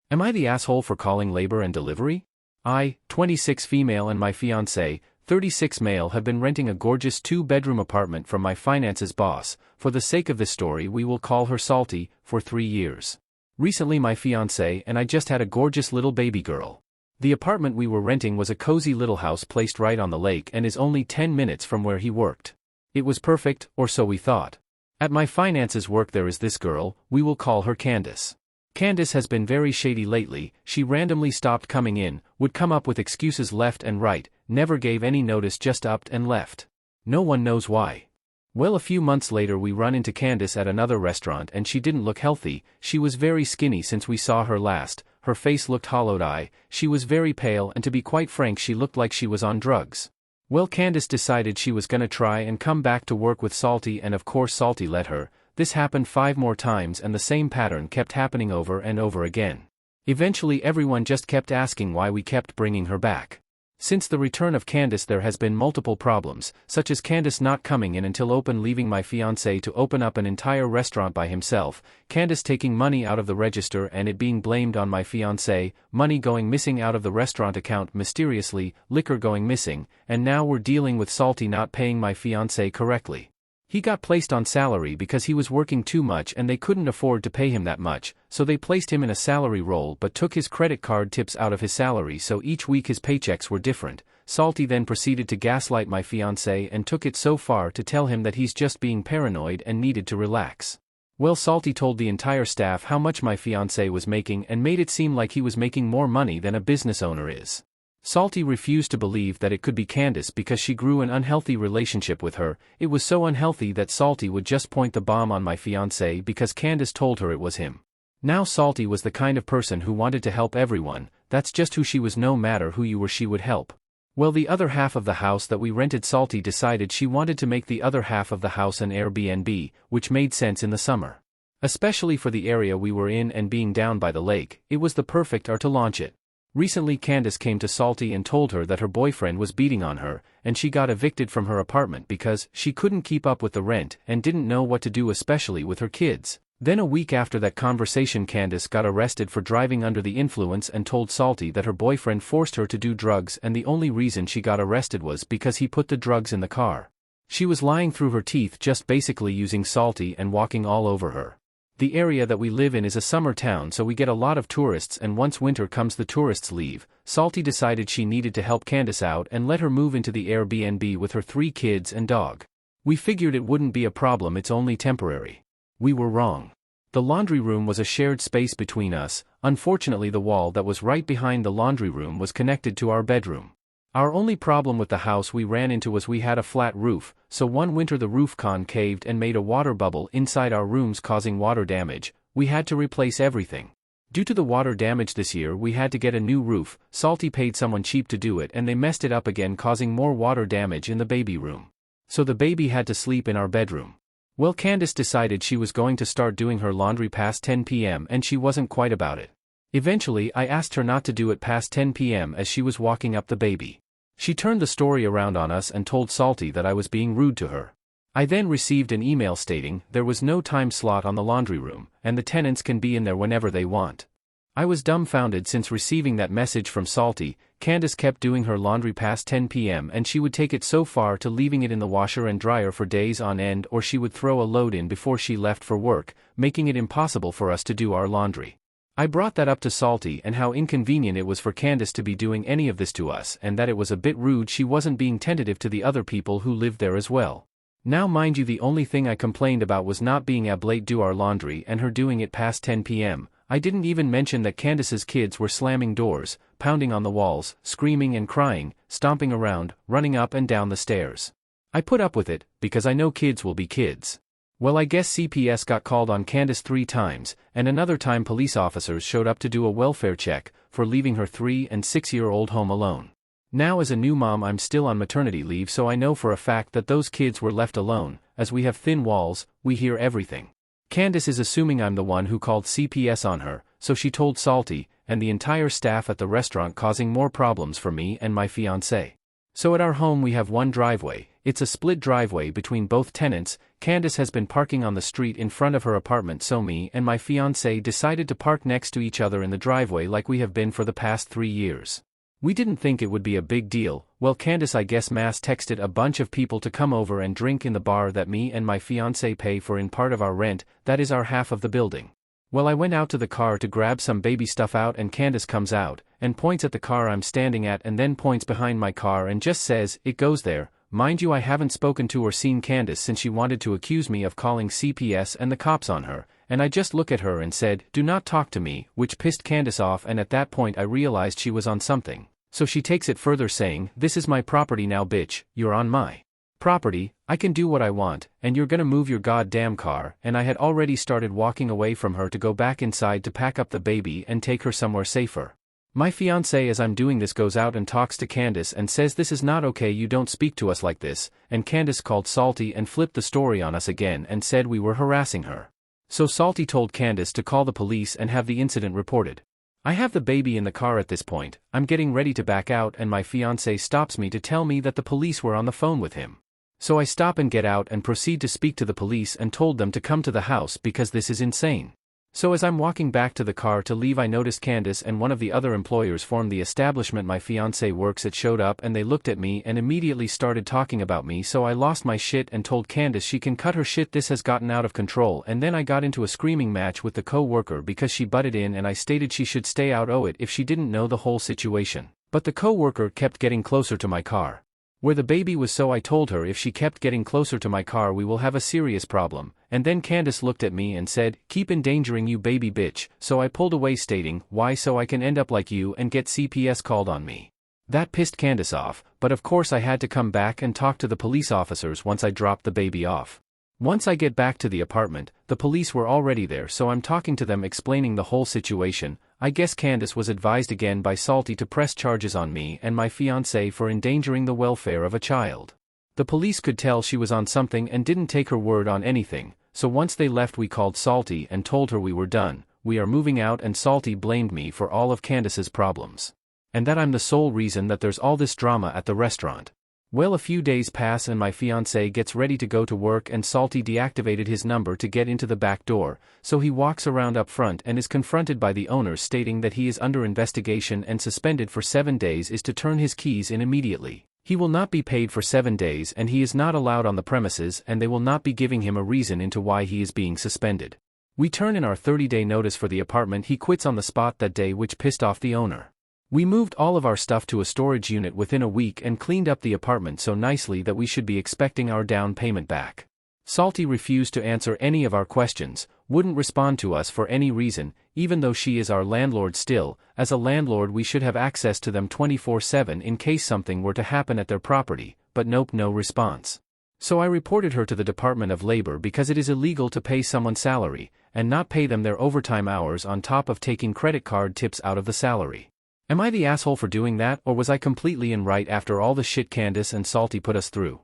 Am I the asshole for calling labor and delivery? I, 26 female and my fiancé, 36 male have been renting a gorgeous 2-bedroom apartment from my finances boss, for the sake of this story we will call her Salty, for 3 years. Recently my fiancé and I just had a gorgeous little baby girl. The apartment we were renting was a cozy little house placed right on the lake and is only 10 minutes from where he worked. It was perfect, or so we thought. At my finances work there is this girl, we will call her Candace. Candace has been very shady lately. She randomly stopped coming in, would come up with excuses left and right, never gave any notice, just upped and left. No one knows why. Well, a few months later we run into Candace at another restaurant and she didn't look healthy. She was very skinny since we saw her last, her face looked hollowed-eyed, she was very pale, and to be quite frank she looked like she was on drugs. Well, Candace decided she was gonna try and come back to work with Salty, and of course Salty let her. This happened 5 more times and the same pattern kept happening over and over again. Eventually everyone just kept asking why we kept bringing her back. Since the return of Candace there has been multiple problems, such as Candace not coming in until open, leaving my fiancé to open up an entire restaurant by himself, Candace taking money out of the register and it being blamed on my fiancé, money going missing out of the restaurant account mysteriously, liquor going missing, and now we're dealing with Salty not paying my fiancé correctly. He got placed on salary because he was working too much and they couldn't afford to pay him that much, so they placed him in a salary role but took his credit card tips out of his salary, so each week his paychecks were different. Salty then proceeded to gaslight my fiancé and took it so far to tell him that he's just being paranoid and needed to relax. Well, Salty told the entire staff how much my fiancé was making and made it seem like he was making more money than a business owner is. Salty refused to believe that it could be Candace because she grew an unhealthy relationship with her. It was so unhealthy that Salty would just point the bomb on my fiancé because Candace told her it was him. Now Salty was the kind of person who wanted to help everyone, that's just who she was, no matter who you were she would help. Well, the other half of the house that we rented, Salty decided she wanted to make the other half of the house an Airbnb, which made sense in the summer. Especially for the area we were in and being down by the lake, it was the perfect hour to launch it. Recently Candace came to Salty and told her that her boyfriend was beating on her, and she got evicted from her apartment because she couldn't keep up with the rent and didn't know what to do, especially with her kids. Then a week after that conversation Candace got arrested for driving under the influence and told Salty that her boyfriend forced her to do drugs and the only reason she got arrested was because he put the drugs in the car. She was lying through her teeth, just basically using Salty and walking all over her. The area that we live in is a summer town, so we get a lot of tourists, and once winter comes the tourists leave. Salty decided she needed to help Candace out and let her move into the Airbnb with her 3 kids and dog. We figured it wouldn't be a problem, it's only temporary. We were wrong. The laundry room was a shared space between us. Unfortunately the wall that was right behind the laundry room was connected to our bedroom. Our only problem with the house we ran into was we had a flat roof, so one winter the roof concaved and made a water bubble inside our rooms, causing water damage. We had to replace everything. Due to the water damage this year we had to get a new roof. Salty paid someone cheap to do it and they messed it up again, causing more water damage in the baby room. So the baby had to sleep in our bedroom. Well, Candace decided she was going to start doing her laundry past 10 p.m. and she wasn't quite about it. Eventually I asked her not to do it past 10 p.m. as she was walking up the baby. She turned the story around on us and told Salty that I was being rude to her. I then received an email stating there was no time slot on the laundry room, and the tenants can be in there whenever they want. I was dumbfounded since receiving that message from Salty. Candace kept doing her laundry past 10 p.m. and she would take it so far to leaving it in the washer and dryer for days on end, or she would throw a load in before she left for work, making it impossible for us to do our laundry. I brought that up to Salty and how inconvenient it was for Candace to be doing any of this to us, and that it was a bit rude she wasn't being tentative to the other people who lived there as well. Now mind you, the only thing I complained about was not being able to do our laundry and her doing it past 10 p.m. I didn't even mention that Candace's kids were slamming doors, pounding on the walls, screaming and crying, stomping around, running up and down the stairs. I put up with it, because I know kids will be kids. Well, I guess CPS got called on Candace 3 times, and another time police officers showed up to do a welfare check, for leaving her 3- and 6-year-old home alone. Now as a new mom I'm still on maternity leave, so I know for a fact that those kids were left alone. As we have thin walls, we hear everything. Candace is assuming I'm the one who called CPS on her, so she told Salty, and the entire staff at the restaurant, causing more problems for me and my fiancé. So at our home we have one driveway. It's a split driveway between both tenants. Candace has been parking on the street in front of her apartment, so me and my fiancé decided to park next to each other in the driveway like we have been for the past 3 years. We didn't think it would be a big deal. Well, Candace I guess mass texted a bunch of people to come over and drink in the bar that me and my fiancé pay for in part of our rent, that is our half of the building. Well, I went out to the car to grab some baby stuff out, and Candace comes out and points at the car I'm standing at and then points behind my car and just says, "It goes there." Mind you, I haven't spoken to or seen Candace since she wanted to accuse me of calling CPS and the cops on her, and I just look at her and said, "Do not talk to me," which pissed Candace off, and at that point I realized she was on something. So she takes it further saying, "This is my property now, bitch, you're on my property, I can do what I want, and you're gonna move your goddamn car," and I had already started walking away from her to go back inside to pack up the baby and take her somewhere safer. My fiancé as I'm doing this goes out and talks to Candace and says this is not okay, you don't speak to us like this, and Candace called Salty and flipped the story on us again and said we were harassing her. So Salty told Candace to call the police and have the incident reported. I have the baby in the car at this point. I'm getting ready to back out and my fiancé stops me to tell me that the police were on the phone with him. So I stop and get out and proceed to speak to the police and told them to come to the house because this is insane. So as I'm walking back to the car to leave, I noticed Candace and one of the other employers from the establishment my fiancé works at showed up, and they looked at me and immediately started talking about me, so I lost my shit and told Candace she can cut her shit, this has gotten out of control, and then I got into a screaming match with the co-worker because she butted in and I stated she should stay out of it if she didn't know the whole situation. But the co-worker kept getting closer to my car where the baby was, so I told her if she kept getting closer to my car we will have a serious problem, and then Candace looked at me and said, "Keep endangering you baby bitch," so I pulled away stating, "Why, so I can end up like you and get CPS called on me." That pissed Candace off, but of course I had to come back and talk to the police officers once I dropped the baby off. Once I get back to the apartment, the police were already there, so I'm talking to them explaining the whole situation. I guess Candace was advised again by Salty to press charges on me and my fiancé for endangering the welfare of a child. The police could tell she was on something and didn't take her word on anything, so once they left we called Salty and told her we were done, we are moving out, and Salty blamed me for all of Candace's problems. And that I'm the sole reason that there's all this drama at the restaurant. Well, a few days pass and my fiancé gets ready to go to work and Salty deactivated his number to get into the back door, so he walks around up front and is confronted by the owner stating that he is under investigation and suspended for 7 days, is to turn his keys in immediately. He will not be paid for 7 days and he is not allowed on the premises, and they will not be giving him a reason into why he is being suspended. We turn in our 30-day notice for the apartment. He quits on the spot that day, which pissed off the owner. We moved all of our stuff to a storage unit within a week and cleaned up the apartment so nicely that we should be expecting our down payment back. Salty refused to answer any of our questions, wouldn't respond to us for any reason, even though she is our landlord still. As a landlord we should have access to them 24/7 in case something were to happen at their property, but nope, no response. So I reported her to the Department of Labor because it is illegal to pay someone's salary, and not pay them their overtime hours on top of taking credit card tips out of the salary. Am I the asshole for doing that, or was I completely in right after all the shit Candace and Salty put us through?